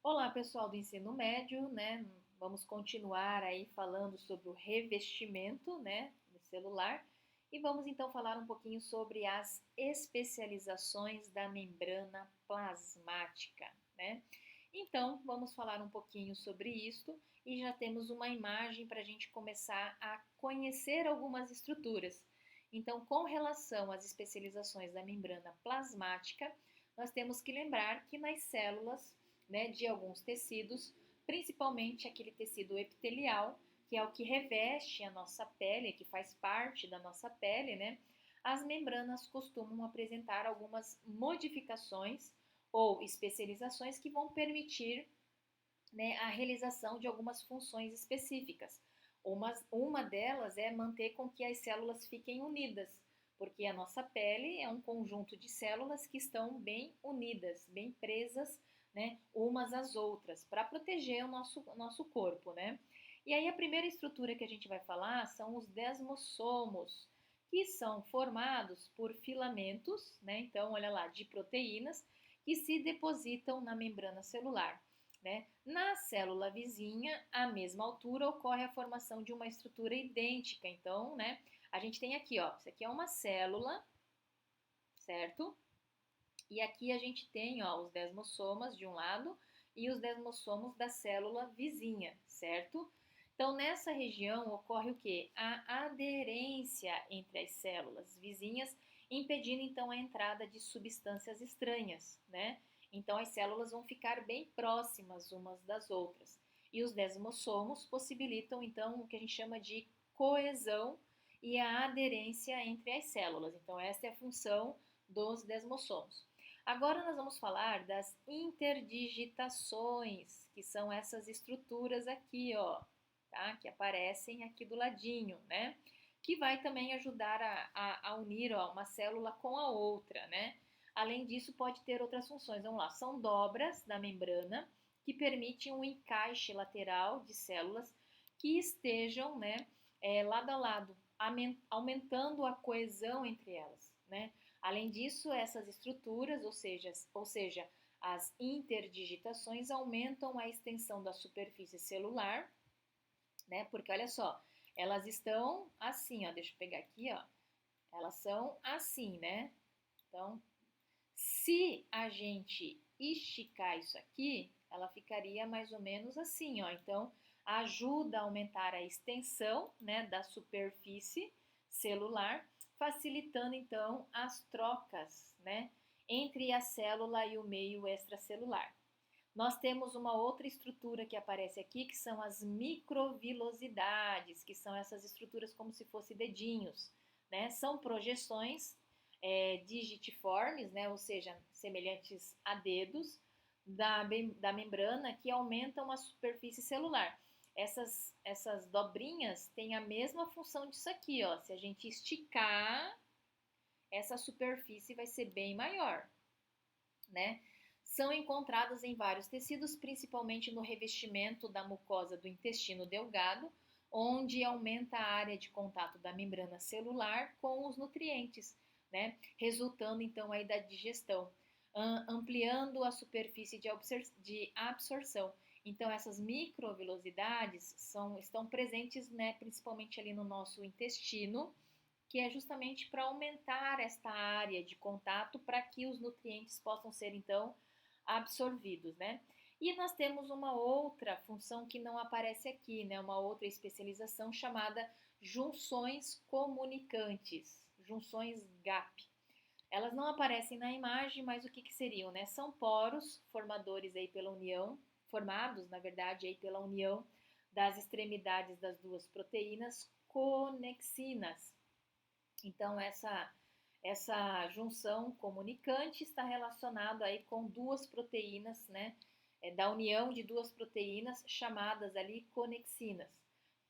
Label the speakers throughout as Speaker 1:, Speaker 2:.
Speaker 1: Olá, pessoal do ensino médio, né? Vamos continuar aí falando sobre o revestimento, né, do celular e vamos então falar um pouquinho sobre as especializações da membrana plasmática, né? Então, vamos falar um pouquinho sobre isto e já temos uma imagem para a gente começar a conhecer algumas estruturas. Então, com relação às especializações da membrana plasmática, nós temos que lembrar que nas células, né, de alguns tecidos, principalmente aquele tecido epitelial, que é o que reveste a nossa pele, que faz parte da nossa pele, né? As membranas costumam apresentar algumas modificações ou especializações que vão permitir, né, a realização de algumas funções específicas. Uma delas é manter com que as células fiquem unidas, porque a nossa pele é um conjunto de células que estão bem unidas, bem presas, né, umas às outras, para proteger o nosso corpo, né? E aí a primeira estrutura que a gente vai falar são os desmossomos, que são formados por filamentos, né? Então, olha lá, de proteínas que se depositam na membrana celular. Né? Na célula vizinha, à mesma altura, ocorre a formação de uma estrutura idêntica. Então, né, a gente tem aqui, ó, isso aqui é uma célula, certo? E aqui a gente tem, ó, os desmossomas de um lado e os desmossomos da célula vizinha, certo? Então, nessa região ocorre o que? A aderência entre as células vizinhas, impedindo então a entrada de substâncias estranhas, né? Então, as células vão ficar bem próximas umas das outras. E os desmossomos possibilitam então o que a gente chama de coesão e a aderência entre as células. Então, essa é a função dos desmossomos. Agora nós vamos falar das interdigitações, que são essas estruturas aqui, ó, tá? Que aparecem aqui do ladinho, né? Que vai também ajudar a unir, ó, uma célula com a outra, né? Além disso, pode ter outras funções. Vamos lá, são dobras da membrana que permitem um encaixe lateral de células que estejam, né, lado a lado, aumentando a coesão entre elas, né? Além disso, essas estruturas, ou seja, as interdigitações aumentam a extensão da superfície celular, né? Porque olha só, elas estão assim, ó, deixa eu pegar aqui, ó. Elas são assim, né? Então, se a gente esticar isso aqui, ela ficaria mais ou menos assim, ó. Então, ajuda a aumentar a extensão, né, da superfície celular, facilitando então as trocas, né, entre a célula e o meio extracelular. Nós temos uma outra estrutura que aparece aqui, que são as microvilosidades, que são essas estruturas como se fossem dedinhos, né? São projeções digitiformes, né? Ou seja, semelhantes a dedos da membrana que aumentam a superfície celular. Essas dobrinhas têm a mesma função disso aqui, ó. Se a gente esticar, essa superfície vai ser bem maior, né? São encontradas em vários tecidos, principalmente no revestimento da mucosa do intestino delgado, onde aumenta a área de contato da membrana celular com os nutrientes, né? Resultando então aí da digestão, ampliando a superfície de absorção. Então essas microvilosidades estão presentes, né, principalmente ali no nosso intestino, que é justamente para aumentar esta área de contato para que os nutrientes possam ser então absorvidos, né? E nós temos uma outra função que não aparece aqui, né? Uma outra especialização chamada junções comunicantes, junções GAP. Elas não aparecem na imagem, mas o que, que seriam, né? São poros formadores aí pela união, formados, na verdade, aí pela união das extremidades das duas proteínas conexinas. Então, essa junção comunicante está relacionada aí com duas proteínas, né? Da união de duas proteínas chamadas ali conexinas.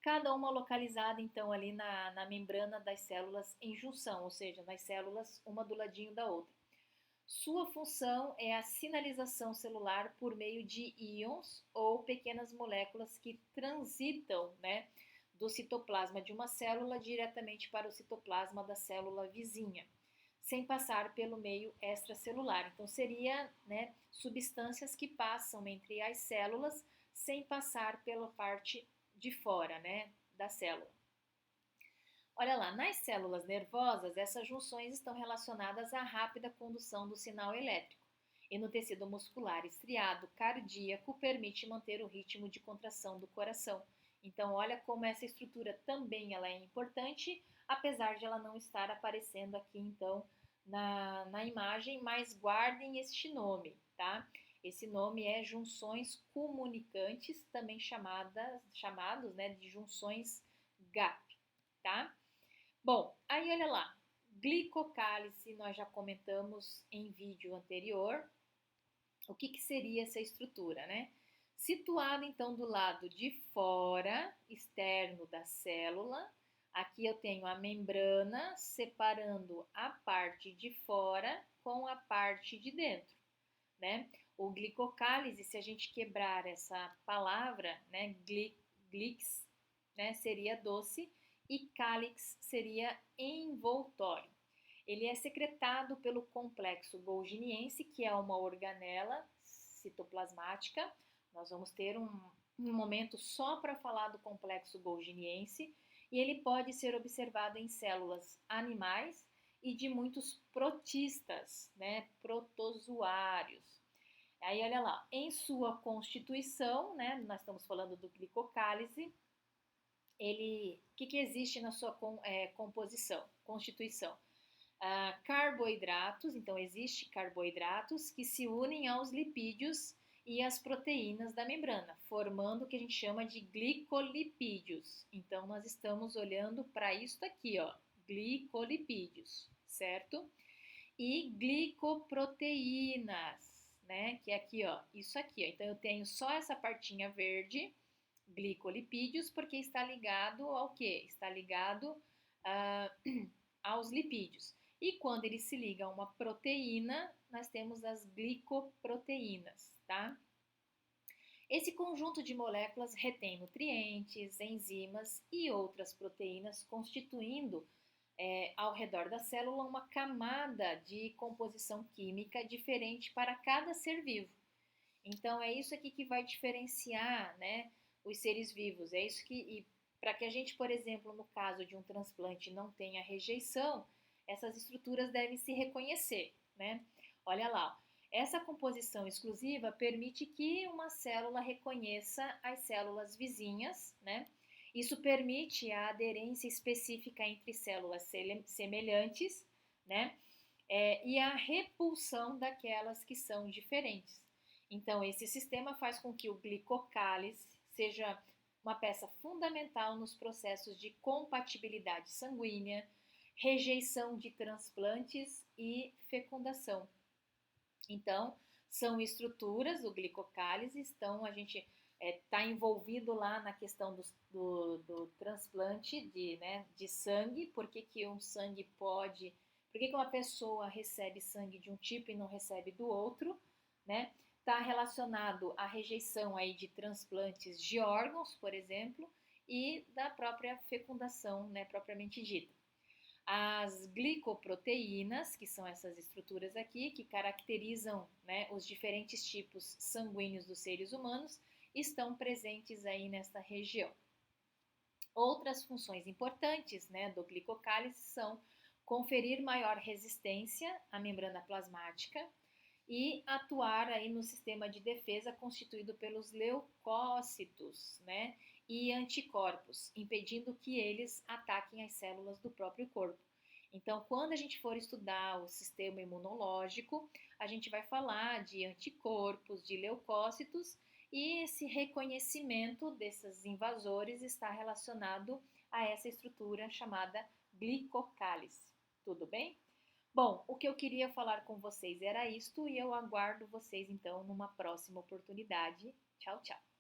Speaker 1: Cada uma localizada, então, ali na membrana das células em junção, ou seja, nas células uma do ladinho da outra. Sua função é a sinalização celular por meio de íons ou pequenas moléculas que transitam, né, do citoplasma de uma célula diretamente para o citoplasma da célula vizinha. sem passar pelo meio extracelular. Então, seria, né, substâncias que passam entre as células sem passar pela parte de fora, né, da célula. Olha lá, nas células nervosas, essas junções estão relacionadas à rápida condução do sinal elétrico. E no tecido muscular estriado cardíaco permite manter o ritmo de contração do coração. Então, olha como essa estrutura também ela é importante, apesar de ela não estar aparecendo aqui, então, na imagem, mas guardem este nome, tá? Esse nome é junções comunicantes, também chamados, né, de junções GAP, tá? Bom, aí olha lá, glicocálice nós já comentamos em vídeo anterior. O que seria essa estrutura, né? Situada então do lado de fora, externo da célula, aqui eu tenho a membrana separando a parte de fora com a parte de dentro, né? O glicocálise, se a gente quebrar essa palavra, né, glix, né, seria doce, e cálix seria envoltório. Ele é secretado pelo complexo golginiense, que é uma organela citoplasmática. Nós vamos ter um momento só para falar do complexo golginiense, e ele pode ser observado em células animais e de muitos protistas, né, protozoários. Aí, olha lá, em sua constituição, né, nós estamos falando do glicocálise, o que existe na sua composição, constituição? Carboidratos, então existe carboidratos que se unem aos lipídios e às proteínas da membrana, formando o que a gente chama de glicolipídios. Então nós estamos olhando para isso aqui, ó, glicolipídios, certo? E glicoproteínas, né? Que é aqui, ó, isso aqui, ó. Então eu tenho só essa partinha verde, glicolipídios, porque está ligado ao quê? Está ligado aos lipídios. E quando ele se liga a uma proteína, nós temos as glicoproteínas, tá? Esse conjunto de moléculas retém nutrientes, enzimas e outras proteínas, constituindo ao redor da célula uma camada de composição química diferente para cada ser vivo. Então, é isso aqui que vai diferenciar, né, os seres vivos. É isso que, para que a gente, por exemplo, no caso de um transplante não tenha rejeição, essas estruturas devem se reconhecer, né? Olha lá, essa composição exclusiva permite que uma célula reconheça as células vizinhas, né? Isso permite a aderência específica entre células semelhantes, né? E a repulsão daquelas que são diferentes. Então, esse sistema faz com que o glicocálise seja uma peça fundamental nos processos de compatibilidade sanguínea, rejeição de transplantes e fecundação. Então, são estruturas, o glicocálise, então a gente está envolvido lá na questão do transplante de sangue, por que um sangue pode, por que uma pessoa recebe sangue de um tipo e não recebe do outro, né? Está relacionado à rejeição aí de transplantes de órgãos, por exemplo, e da própria fecundação, né, propriamente dita. As glicoproteínas, que são essas estruturas aqui, que caracterizam, né, os diferentes tipos sanguíneos dos seres humanos, estão presentes aí nesta região. Outras funções importantes, né, do glicocálise são conferir maior resistência à membrana plasmática e atuar aí no sistema de defesa constituído pelos leucócitos, né, e anticorpos, impedindo que eles ataquem as células do próprio corpo. Então, quando a gente for estudar o sistema imunológico, a gente vai falar de anticorpos, de leucócitos, e esse reconhecimento desses invasores está relacionado a essa estrutura chamada glicocálise. Tudo bem? Bom, o que eu queria falar com vocês era isto e eu aguardo vocês então numa próxima oportunidade. Tchau, tchau!